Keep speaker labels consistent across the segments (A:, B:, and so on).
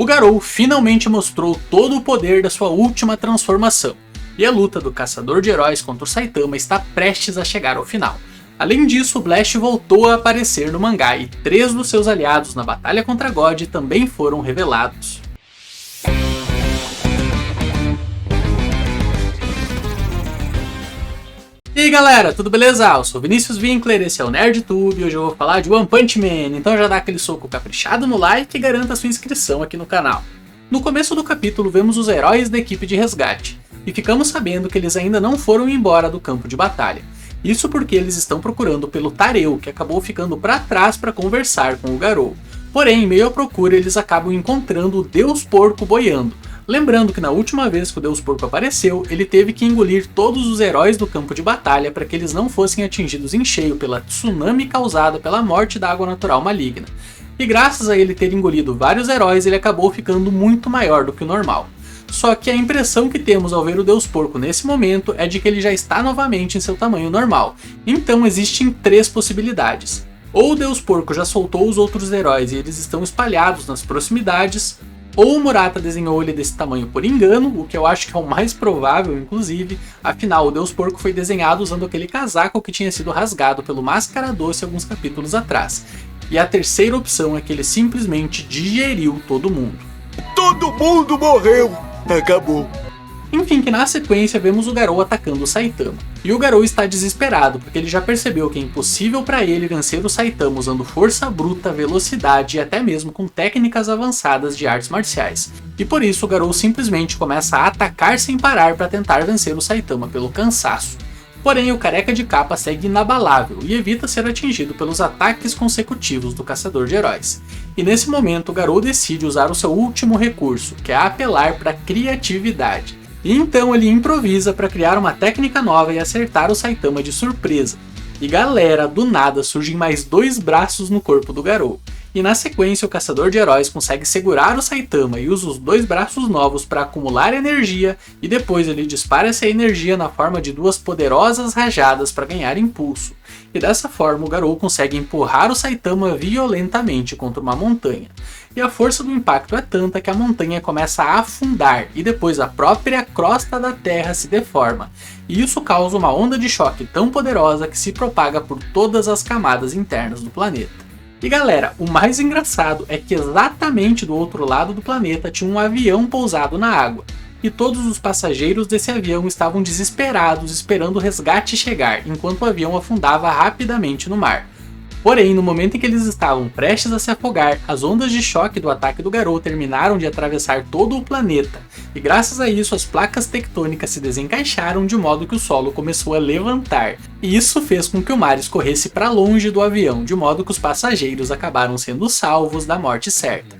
A: O Garou finalmente mostrou todo o poder da sua última transformação, e a luta do Caçador de Heróis contra o Saitama está prestes a chegar ao final. Além disso, o Blast voltou a aparecer no mangá e 3 dos seus aliados na batalha contra God também foram revelados. E aí galera, tudo beleza? Eu sou Vinícius Winkler, esse é o NerdTube e hoje eu vou falar de One Punch Man, então já dá aquele soco caprichado no like e garanta sua inscrição aqui no canal. No começo do capítulo vemos os heróis da equipe de resgate, e ficamos sabendo que eles ainda não foram embora do campo de batalha. Isso porque eles estão procurando pelo Tareu, que acabou ficando para trás para conversar com o Garou. Porém, em meio à procura eles acabam encontrando o Deus Porco boiando. Lembrando que na última vez que o Deus Porco apareceu, ele teve que engolir todos os heróis do campo de batalha para que eles não fossem atingidos em cheio pela tsunami causada pela morte da água natural maligna. E graças a ele ter engolido vários heróis, ele acabou ficando muito maior do que o normal. Só que a impressão que temos ao ver o Deus Porco nesse momento é de que ele já está novamente em seu tamanho normal. Então existem 3 possibilidades. Ou o Deus Porco já soltou os outros heróis e eles estão espalhados nas proximidades, ou o Murata desenhou ele desse tamanho por engano, o que eu acho que é o mais provável inclusive, afinal o Deus Porco foi desenhado usando aquele casaco que tinha sido rasgado pelo Máscara Doce alguns capítulos atrás. E a terceira opção é que ele simplesmente digeriu todo mundo.
B: Todo mundo morreu! Acabou.
A: Enfim, que na sequência vemos o Garou atacando o Saitama. E o Garou está desesperado, porque ele já percebeu que é impossível para ele vencer o Saitama usando força bruta, velocidade e até mesmo com técnicas avançadas de artes marciais. E por isso o Garou simplesmente começa a atacar sem parar para tentar vencer o Saitama pelo cansaço. Porém, o Careca de Capa segue inabalável e evita ser atingido pelos ataques consecutivos do Caçador de Heróis. E nesse momento o Garou decide usar o seu último recurso, que é apelar para a criatividade. E então ele improvisa para criar uma técnica nova e acertar o Saitama de surpresa. E galera, do nada surgem mais 2 braços no corpo do Garou. E na sequência o Caçador de Heróis consegue segurar o Saitama e usa os 2 braços novos para acumular energia e depois ele dispara essa energia na forma de 2 poderosas rajadas para ganhar impulso. E dessa forma o Garou consegue empurrar o Saitama violentamente contra uma montanha. E a força do impacto é tanta que a montanha começa a afundar e depois a própria crosta da terra se deforma. E isso causa uma onda de choque tão poderosa que se propaga por todas as camadas internas do planeta. E galera, o mais engraçado é que exatamente do outro lado do planeta tinha um avião pousado na água. E todos os passageiros desse avião estavam desesperados esperando o resgate chegar, enquanto o avião afundava rapidamente no mar. Porém, no momento em que eles estavam prestes a se afogar, as ondas de choque do ataque do Garou terminaram de atravessar todo o planeta, e graças a isso as placas tectônicas se desencaixaram de modo que o solo começou a levantar, e isso fez com que o mar escorresse para longe do avião, de modo que os passageiros acabaram sendo salvos da morte certa.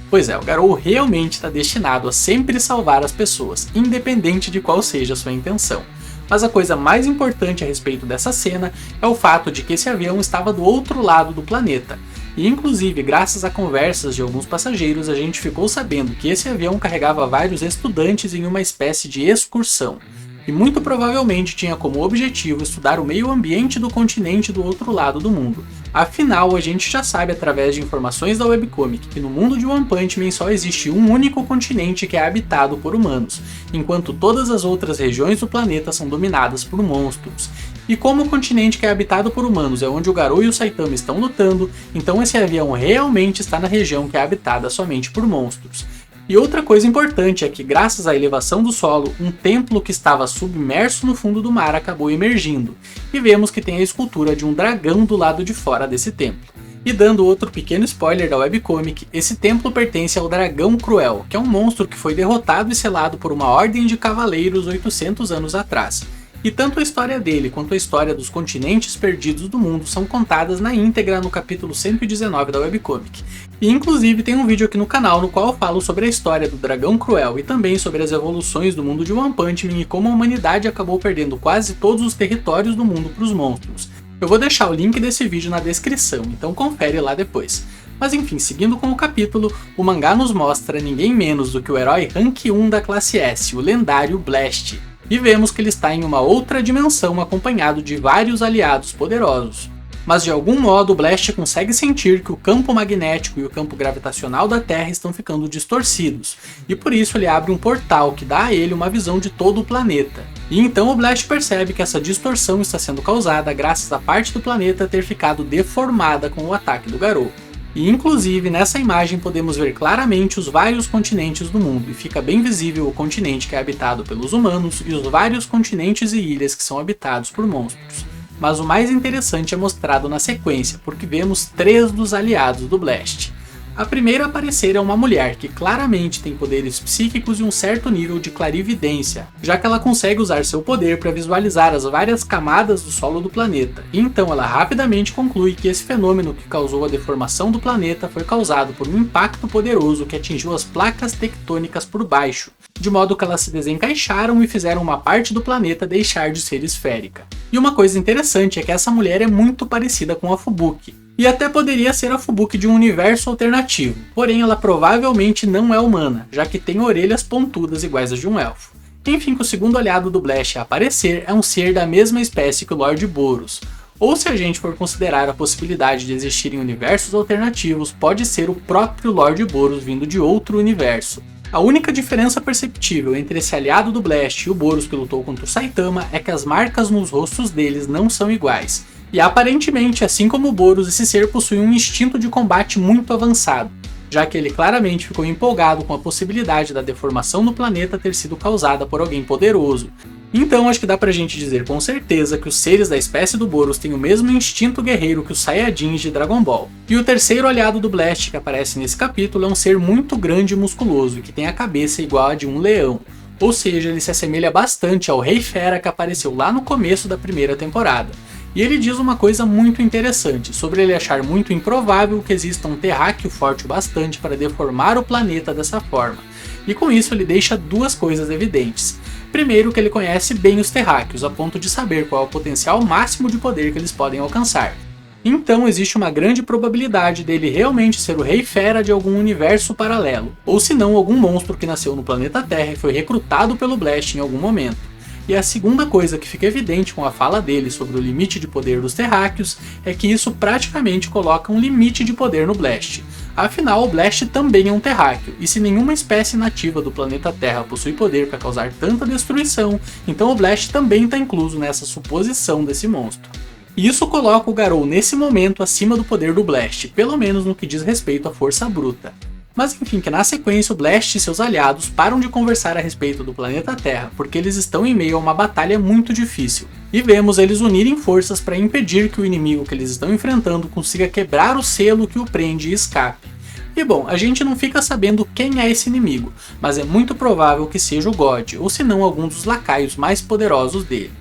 A: Pois é, o Garou realmente está destinado a sempre salvar as pessoas, independente de qual seja a sua intenção. Mas a coisa mais importante a respeito dessa cena é o fato de que esse avião estava do outro lado do planeta. E inclusive, graças a conversas de alguns passageiros, a gente ficou sabendo que esse avião carregava vários estudantes em uma espécie de excursão. E muito provavelmente tinha como objetivo estudar o meio ambiente do continente do outro lado do mundo. Afinal, a gente já sabe através de informações da webcomic que no mundo de One Punch Man só existe um único continente que é habitado por humanos, enquanto todas as outras regiões do planeta são dominadas por monstros. E como o continente que é habitado por humanos é onde o Garou e o Saitama estão lutando, então esse avião realmente está na região que é habitada somente por monstros. E outra coisa importante é que, graças à elevação do solo, um templo que estava submerso no fundo do mar acabou emergindo, e vemos que tem a escultura de um dragão do lado de fora desse templo. E dando outro pequeno spoiler da webcomic, esse templo pertence ao Dragão Cruel, que é um monstro que foi derrotado e selado por uma ordem de cavaleiros 800 anos atrás. E tanto a história dele quanto a história dos continentes perdidos do mundo são contadas na íntegra no capítulo 119 da webcomic. E inclusive tem um vídeo aqui no canal no qual eu falo sobre a história do Dragão Cruel e também sobre as evoluções do mundo de One Punch Man e como a humanidade acabou perdendo quase todos os territórios do mundo para os monstros. Eu vou deixar o link desse vídeo na descrição, então confere lá depois. Mas enfim, seguindo com o capítulo, o mangá nos mostra ninguém menos do que o herói Rank 1 da classe S, o lendário Blast. E vemos que ele está em uma outra dimensão acompanhado de vários aliados poderosos. Mas de algum modo o Blast consegue sentir que o campo magnético e o campo gravitacional da Terra estão ficando distorcidos, e por isso ele abre um portal que dá a ele uma visão de todo o planeta. E então o Blast percebe que essa distorção está sendo causada graças à parte do planeta ter ficado deformada com o ataque do Garou. E inclusive nessa imagem podemos ver claramente os vários continentes do mundo, e fica bem visível o continente que é habitado pelos humanos e os vários continentes e ilhas que são habitados por monstros. Mas o mais interessante é mostrado na sequência, porque vemos 3 dos aliados do Blast. A primeira a aparecer é uma mulher que claramente tem poderes psíquicos e um certo nível de clarividência, já que ela consegue usar seu poder para visualizar as várias camadas do solo do planeta, e então ela rapidamente conclui que esse fenômeno que causou a deformação do planeta foi causado por um impacto poderoso que atingiu as placas tectônicas por baixo, de modo que elas se desencaixaram e fizeram uma parte do planeta deixar de ser esférica. E uma coisa interessante é que essa mulher é muito parecida com a Fubuki, e até poderia ser a Fubuki de um universo alternativo, porém ela provavelmente não é humana, já que tem orelhas pontudas iguais às de um elfo. Enfim, que o segundo aliado do Blast a aparecer é um ser da mesma espécie que o Lord Boros, ou se a gente for considerar a possibilidade de existirem universos alternativos, pode ser o próprio Lord Boros vindo de outro universo. A única diferença perceptível entre esse aliado do Blast e o Boros que lutou contra o Saitama é que as marcas nos rostos deles não são iguais. E aparentemente, assim como o Boros, esse ser possui um instinto de combate muito avançado, já que ele claramente ficou empolgado com a possibilidade da deformação no planeta ter sido causada por alguém poderoso. Então acho que dá pra gente dizer com certeza que os seres da espécie do Boros têm o mesmo instinto guerreiro que os Saiyajins de Dragon Ball. E o terceiro aliado do Blast que aparece nesse capítulo é um ser muito grande e musculoso, e que tem a cabeça igual a de um leão. Ou seja, ele se assemelha bastante ao Rei Fera que apareceu lá no começo da primeira temporada. E ele diz uma coisa muito interessante, sobre ele achar muito improvável que exista um terráqueo forte o bastante para deformar o planeta dessa forma. E com isso ele deixa 2 coisas evidentes. Primeiro, que ele conhece bem os terráqueos, a ponto de saber qual é o potencial máximo de poder que eles podem alcançar. Então existe uma grande probabilidade dele realmente ser o Rei Fera de algum universo paralelo, ou se não algum monstro que nasceu no planeta Terra e foi recrutado pelo Blast em algum momento. E a segunda coisa que fica evidente com a fala dele sobre o limite de poder dos terráqueos é que isso praticamente coloca um limite de poder no Blast. Afinal, o Blast também é um terráqueo, e se nenhuma espécie nativa do planeta Terra possui poder para causar tanta destruição, então o Blast também está incluso nessa suposição desse monstro. E isso coloca o Garou nesse momento acima do poder do Blast, pelo menos no que diz respeito à força bruta. Mas enfim, que na sequência o Blast e seus aliados param de conversar a respeito do planeta Terra, porque eles estão em meio a uma batalha muito difícil. E vemos eles unirem forças para impedir que o inimigo que eles estão enfrentando consiga quebrar o selo que o prende e escape. E bom, a gente não fica sabendo quem é esse inimigo, mas é muito provável que seja o God, ou se não algum dos lacaios mais poderosos dele.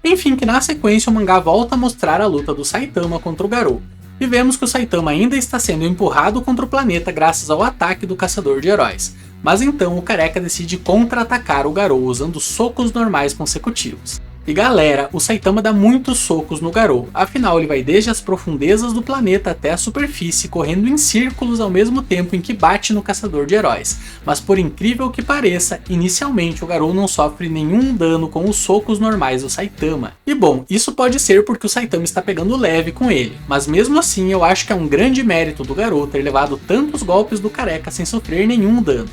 A: Enfim, que na sequência o mangá volta a mostrar a luta do Saitama contra o Garou. E vemos que o Saitama ainda está sendo empurrado contra o planeta graças ao ataque do Caçador de Heróis. Mas então o Careca decide contra-atacar o Garou usando socos normais consecutivos. E galera, o Saitama dá muitos socos no Garou, afinal ele vai desde as profundezas do planeta até a superfície, correndo em círculos ao mesmo tempo em que bate no Caçador de Heróis. Mas por incrível que pareça, inicialmente o Garou não sofre nenhum dano com os socos normais do Saitama. E bom, isso pode ser porque o Saitama está pegando leve com ele, mas mesmo assim eu acho que é um grande mérito do Garou ter levado tantos golpes do Careca sem sofrer nenhum dano.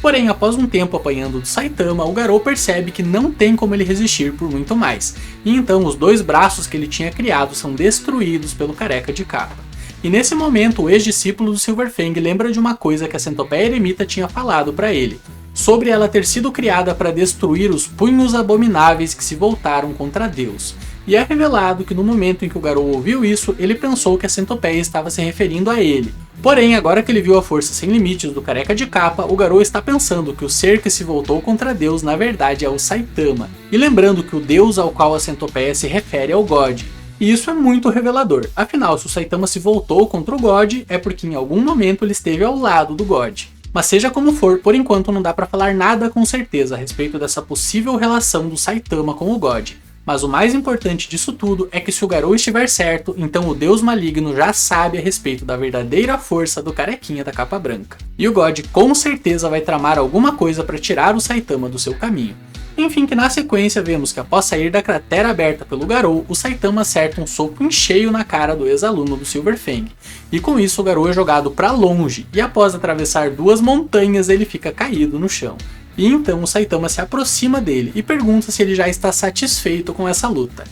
A: Porém, após um tempo apanhando do Saitama, o Garou percebe que não tem como ele resistir por muito mais, e então os 2 braços que ele tinha criado são destruídos pelo Careca de Capa. E nesse momento, o ex-discípulo do Silverfang lembra de uma coisa que a Centopeia Eremita tinha falado para ele, sobre ela ter sido criada para destruir os punhos abomináveis que se voltaram contra Deus. E é revelado que no momento em que o Garou ouviu isso, ele pensou que a Centopeia estava se referindo a ele. Porém, agora que ele viu a força sem limites do Careca de Capa, o Garou está pensando que o ser que se voltou contra Deus na verdade é o Saitama. E lembrando que o Deus ao qual a Centopeia se refere é o God. E isso é muito revelador, afinal se o Saitama se voltou contra o God, é porque em algum momento ele esteve ao lado do God. Mas seja como for, por enquanto não dá pra falar nada com certeza a respeito dessa possível relação do Saitama com o God. Mas o mais importante disso tudo é que se o Garou estiver certo, então o Deus Maligno já sabe a respeito da verdadeira força do Carequinha da Capa Branca. E o God com certeza vai tramar alguma coisa para tirar o Saitama do seu caminho. Enfim, que na sequência vemos que após sair da cratera aberta pelo Garou, o Saitama acerta um soco em cheio na cara do ex-aluno do Silver Fang. E com isso o Garou é jogado para longe, e após atravessar 2 montanhas ele fica caído no chão. E então o Saitama se aproxima dele e pergunta se ele já está satisfeito com essa luta.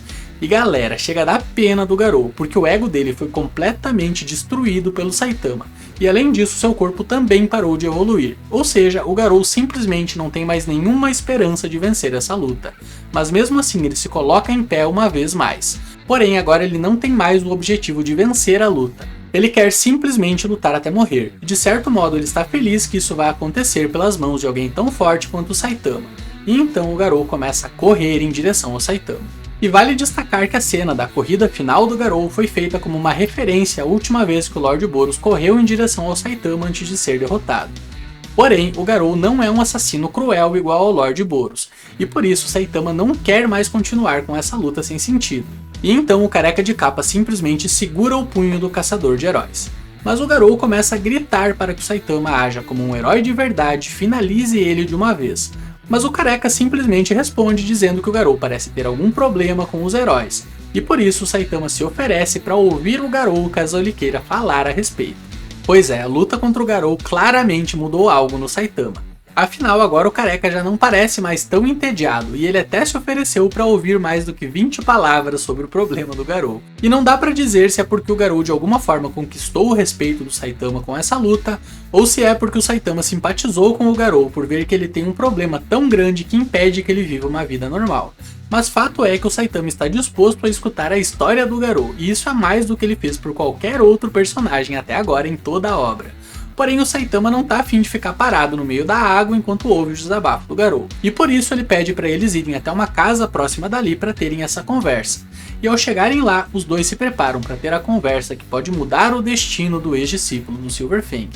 A: E galera, chega a dar pena do Garou, porque o ego dele foi completamente destruído pelo Saitama. E além disso, seu corpo também parou de evoluir. Ou seja, o Garou simplesmente não tem mais nenhuma esperança de vencer essa luta. Mas mesmo assim, ele se coloca em pé uma vez mais. Porém, agora ele não tem mais o objetivo de vencer a luta. Ele quer simplesmente lutar até morrer. E de certo modo, ele está feliz que isso vai acontecer pelas mãos de alguém tão forte quanto o Saitama. E então o Garou começa a correr em direção ao Saitama. E vale destacar que a cena da corrida final do Garou foi feita como uma referência à última vez que o Lord Boros correu em direção ao Saitama antes de ser derrotado. Porém, o Garou não é um assassino cruel igual ao Lord Boros, e por isso o Saitama não quer mais continuar com essa luta sem sentido. E então o careca de capa simplesmente segura o punho do caçador de heróis. Mas o Garou começa a gritar para que o Saitama haja como um herói de verdade e finalize ele de uma vez. Mas o careca simplesmente responde dizendo que o Garou parece ter algum problema com os heróis, e por isso o Saitama se oferece para ouvir o Garou caso ele queira falar a respeito. Pois é, a luta contra o Garou claramente mudou algo no Saitama. Afinal, agora o careca já não parece mais tão entediado, e ele até se ofereceu para ouvir mais do que 20 palavras sobre o problema do Garou. E não dá para dizer se é porque o Garou de alguma forma conquistou o respeito do Saitama com essa luta, ou se é porque o Saitama simpatizou com o Garou por ver que ele tem um problema tão grande que impede que ele viva uma vida normal. Mas fato é que o Saitama está disposto a escutar a história do Garou, e isso é mais do que ele fez por qualquer outro personagem até agora em toda a obra. Porém, o Saitama não tá afim de ficar parado no meio da água enquanto ouve o desabafo do Garou. E por isso ele pede para eles irem até uma casa próxima dali para terem essa conversa. E ao chegarem lá, os dois se preparam para ter a conversa que pode mudar o destino do ex-discípulo do Silver Fang.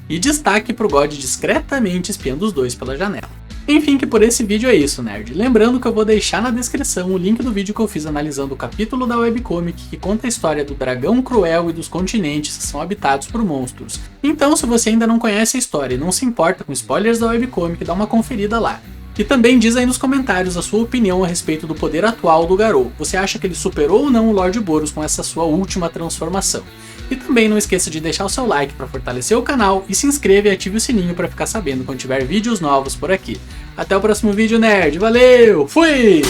A: E destaque pro God discretamente espiando os dois pela janela. Enfim, que por esse vídeo é isso, nerd. Lembrando que eu vou deixar na descrição o link do vídeo que eu fiz analisando o capítulo da webcomic que conta a história do dragão cruel e dos continentes que são habitados por monstros. Então, se você ainda não conhece a história e não se importa com spoilers da webcomic, dá uma conferida lá. E também diz aí nos comentários a sua opinião a respeito do poder atual do Garou. Você acha que ele superou ou não o Lord Boros com essa sua última transformação? E também não esqueça de deixar o seu like para fortalecer o canal e se inscreva e ative o sininho para ficar sabendo quando tiver vídeos novos por aqui. Até o próximo vídeo, nerd. Valeu! Fui!